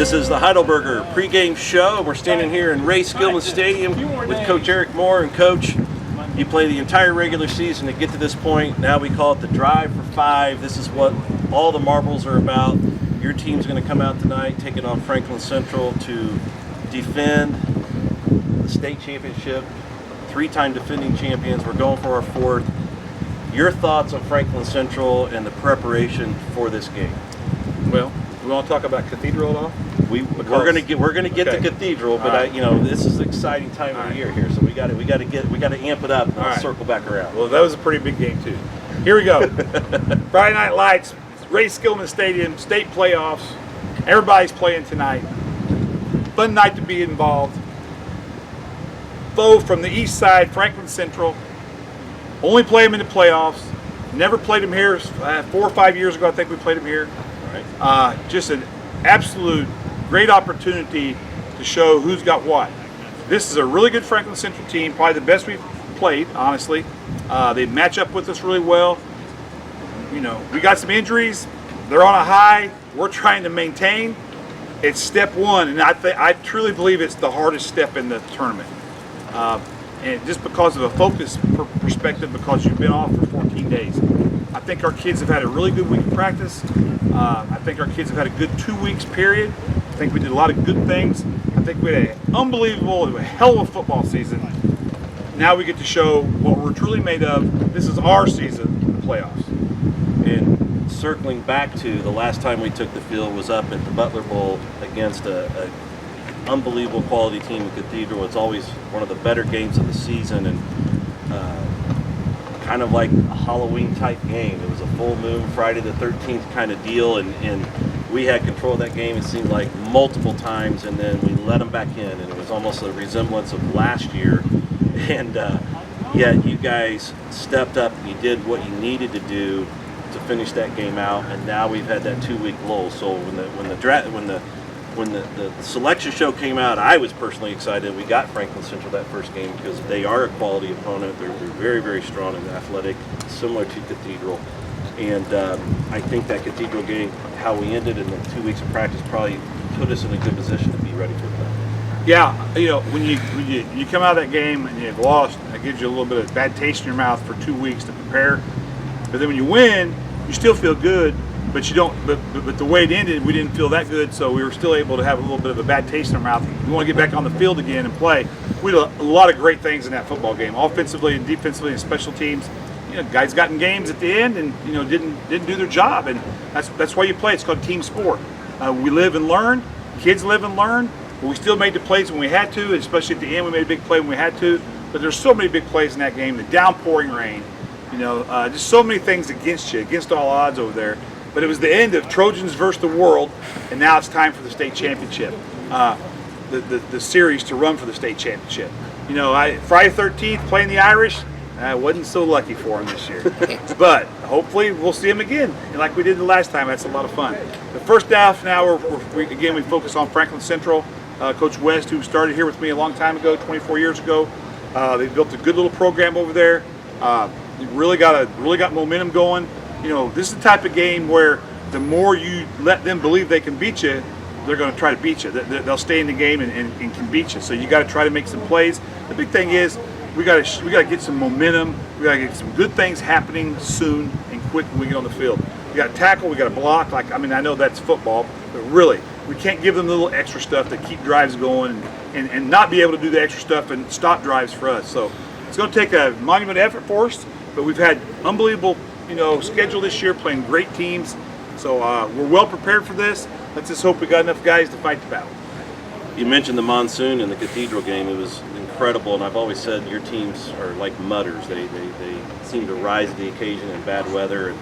This is the Heidelberger pregame show. We're standing here in Ray Skillman Stadium with Coach Eric Moore. And Coach, you play the entire regular season to get to this point. Now we call it the Drive for Five. This is what all the marbles are about. Your team's going to come out tonight, taking on Franklin Central to defend the state championship. Three-time defending champions. We're going for our fourth. Your thoughts on Franklin Central and the preparation for this game? Well, we want to talk about Cathedral at all? We're gonna get to Cathedral, but right. This is an exciting time of the year here, so we got to amp it up and right. circle back around. Well, that was a pretty big game too. Here we go. Friday Night Lights, Ray Skillman Stadium, state playoffs. Everybody's playing tonight. Fun night to be involved. Foe from the east side, Franklin Central. Only play them in the playoffs. Never played them here. 4 or 5 years ago, I think we played them here. Right. Just an absolute great opportunity to show who's got what. This is a really good Franklin Central team, probably the best we've played, honestly. They match up with us really well. We got some injuries. They're on a high. We're trying to maintain. It's step one, and I truly believe it's the hardest step in the tournament. And just because of a focus perspective, because you've been off for 14 days. I think our kids have had a really good week of practice. I think our kids have had a good 2 weeks period. I think we did a lot of good things. I think we had an unbelievable, a hell of a football season. Now we get to show what we're truly made of. This is our season, the playoffs. And circling back to the last time we took the field was up at the Butler Bowl against a unbelievable quality team in Cathedral. It's always one of the better games of the season, and kind of like a Halloween type game. It was a full moon, Friday the 13th kind of deal, and we had control of that game, it seemed like, multiple times, and then we let them back in, and it was almost a resemblance of last year. And yet you guys stepped up and you did what you needed to do to finish that game out, and now we've had that 2 week lull. So when the selection show came out, I was personally excited we got Franklin Central that first game because they are a quality opponent. They're very, very strong and athletic, similar to Cathedral. And I think that Cathedral game, how we ended in the 2 weeks of practice, probably put us in a good position to be ready for that. Yeah, when you come out of that game and you've lost, it gives you a little bit of bad taste in your mouth for 2 weeks to prepare. But then when you win, you still feel good. But you don't. But the way it ended, we didn't feel that good, so we were still able to have a little bit of a bad taste in our mouth. We want to get back on the field again and play. We did a lot of great things in that football game, offensively and defensively and special teams. Guys got in games at the end and didn't do their job, and that's why you play. It's called team sport. We live and learn. Kids live and learn. But we still made the plays when we had to, especially at the end. We made a big play when we had to. But there's so many big plays in that game. The downpouring rain. Just so many things against you, against all odds over there. But it was the end of Trojans versus the world, and now it's time for the state championship, the series to run for the state championship. Friday 13th playing the Irish, I wasn't so lucky for them this year. But hopefully we'll see them again, and like we did the last time. That's a lot of fun. The first half now, we focus on Franklin Central. Coach West, who started here with me a long time ago, 24 years ago, they built a good little program over there. Really got momentum going. This is the type of game where the more you let them believe they can beat you, they're going to try to beat you. They'll stay in the game and can beat you. So you got to try to make some plays. The big thing is we got to get some momentum. We got to get some good things happening soon and quick when we get on the field. We got to tackle. We got to block. I know that's football, but really we can't give them the little extra stuff to keep drives going and not be able to do the extra stuff and stop drives for us. So it's going to take a monumental effort for us. But we've had unbelievable schedule this year, playing great teams. So we're well prepared for this. Let's just hope we got enough guys to fight the battle. You mentioned the monsoon and the Cathedral game. It was incredible, and I've always said your teams are like mudders. They seem to rise to the occasion in bad weather, and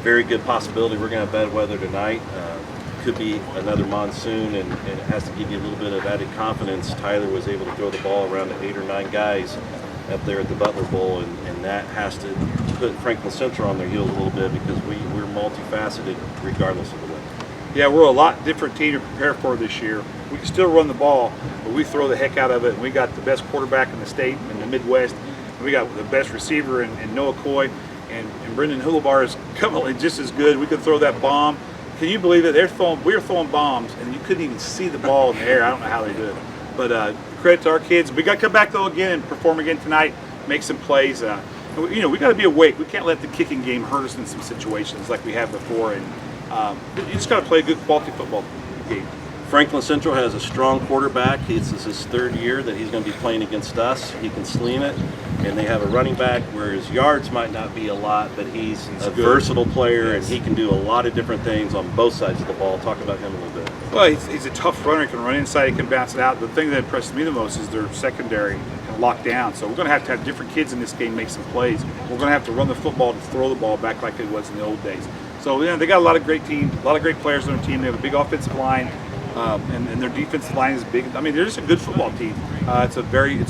very good possibility we're going to have bad weather tonight. Could be another monsoon, and it has to give you a little bit of added confidence. Tyler was able to throw the ball around to 8 or 9 guys up there at the Butler Bowl, and that has to put Franklin Central on their heels a little bit because we're multifaceted regardless of the weather. Yeah, we're a lot different team to prepare for this year. We can still run the ball, but we throw the heck out of it, and we got the best quarterback in the state in the Midwest. And we got the best receiver in Noah Coy, and Brendan Hulabar is coming just as good. We can throw that bomb can you believe it? We were throwing bombs, and you couldn't even see the ball in the air. I don't know how they do it. But credit to our kids. We got to come back though again and perform again tonight. Make some plays. You know, we got to be awake. We can't let the kicking game hurt us in some situations like we have before. And you just got to play a good quality football game. Franklin Central has a strong quarterback. This is his third year that he's going to be playing against us. He can sling it. And they have a running back where his yards might not be a lot, but he's a versatile player, and he can do a lot of different things on both sides of the ball. Talk about him a little bit. Well, he's a tough runner. He can run inside. He can bounce it out. The thing that impresses me the most is their secondary can lock down. So we're going to have different kids in this game make some plays. We're going to have to run the football to throw the ball back like it was in the old days. So they got a lot of great teams, a lot of great players on their team. They have a big offensive line. And their defensive line is big. I mean, they're just a good football team. It's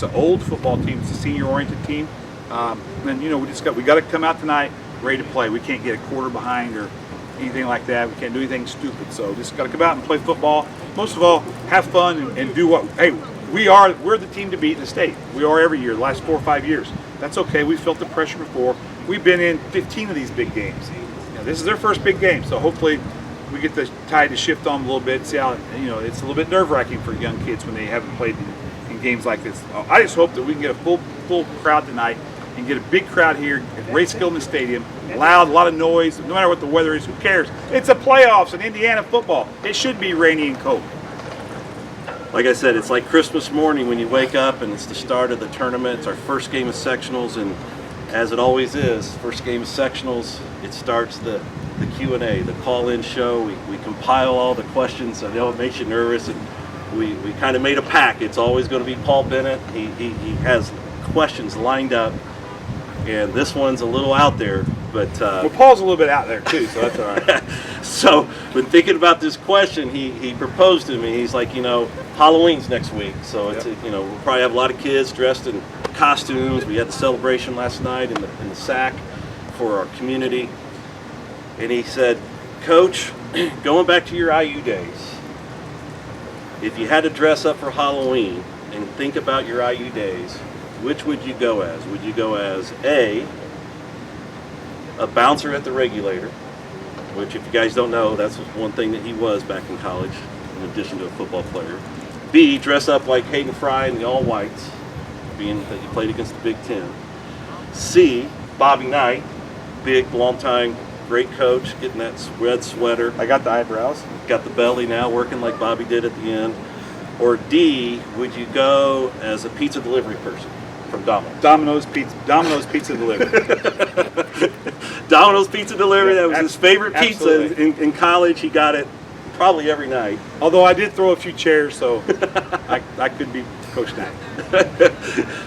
an old football team. It's a senior-oriented team. And you know, we got to come out tonight ready to play. We can't get a quarter behind or anything like that. We can't do anything stupid. So just got to come out and play football. Most of all, have fun and do what. Hey, we're the team to beat in the state. We are every year. The last 4 or 5 years. That's okay. We felt the pressure before. We've been in 15 of these big games. You know, this is their first big game. So hopefully, we get the tide to shift on a little bit. See how, you know, it's a little bit nerve-wracking for young kids when they haven't played in games like this. I just hope that we can get a full crowd tonight and get a big crowd here at Ray Skillman Stadium. Loud, a lot of noise. No matter what the weather is, who cares? It's a playoffs in Indiana football. It should be rainy and cold. Like I said, it's like Christmas morning when you wake up and it's the start of the tournament. It's our first game of sectionals, and as it always is, first game of sectionals, it starts the Q&A, the call-in show. We compile all the questions. I know it makes you nervous, and we kind of made a pact. It's always going to be Paul Bennett. He has questions lined up, and this one's a little out there, but well, Paul's a little bit out there too, so that's all right. So when thinking about this question, he proposed to me. He's like, you know, Halloween's next week, so it's you know, we'll probably have a lot of kids dressed in costumes. We had the celebration last night in the SAC for our community. And he said, Coach, going back to your IU days, if you had to dress up for Halloween and think about your IU days, which would you go as? Would you go as a bouncer at the regulator, which if you guys don't know, that's one thing that he was back in college, in addition to a football player. B, dress up like Hayden Fry in the All Whites, being that you played against the Big Ten. C, Bobby Knight, big, long-time, great coach, getting that red sweater. I got the eyebrows. Got the belly now, working like Bobby did at the end. Or D, would you go as a pizza delivery person from Domino's? Domino's Pizza Delivery. Domino's Pizza Delivery, that was his favorite pizza absolutely. in college. He got it probably every night. Although I did throw a few chairs, so I could be Coach Knight.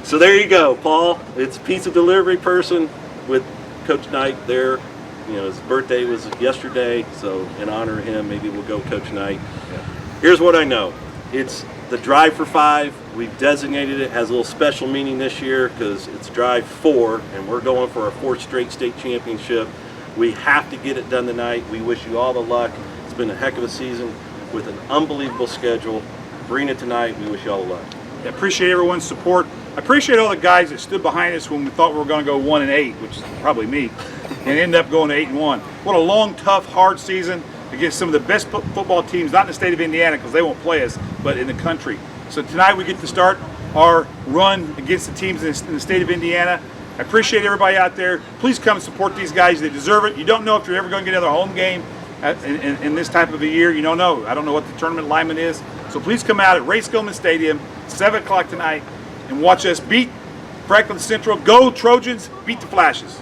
So there you go, Paul. It's pizza delivery person with Coach Knight there. You know, his birthday was yesterday, so in honor of him, maybe we'll go Coach Knight. Yeah. Here's what I know. It's the Drive for 5. We've designated it, has a little special meaning this year because it's Drive 4, and we're going for our 4th straight state championship. We have to get it done tonight. We wish you all the luck. It's been a heck of a season with an unbelievable schedule. Bring it tonight. We wish you all the luck. I appreciate everyone's support. I appreciate all the guys that stood behind us when we thought we were going to go 1-8, which is probably me, and ended up going to 8-1. What a long, tough, hard season against some of the best football teams, not in the state of Indiana because they won't play us, but in the country. So tonight we get to start our run against the teams in the state of Indiana. I appreciate everybody out there. Please come and support these guys. They deserve it. You don't know if you're ever going to get another home game in this type of a year. You don't know. I don't know what the tournament alignment is. So please come out at Ray Skillman Stadium, 7 o'clock tonight, and watch us beat Franklin Central. Go Trojans, beat the Flashes.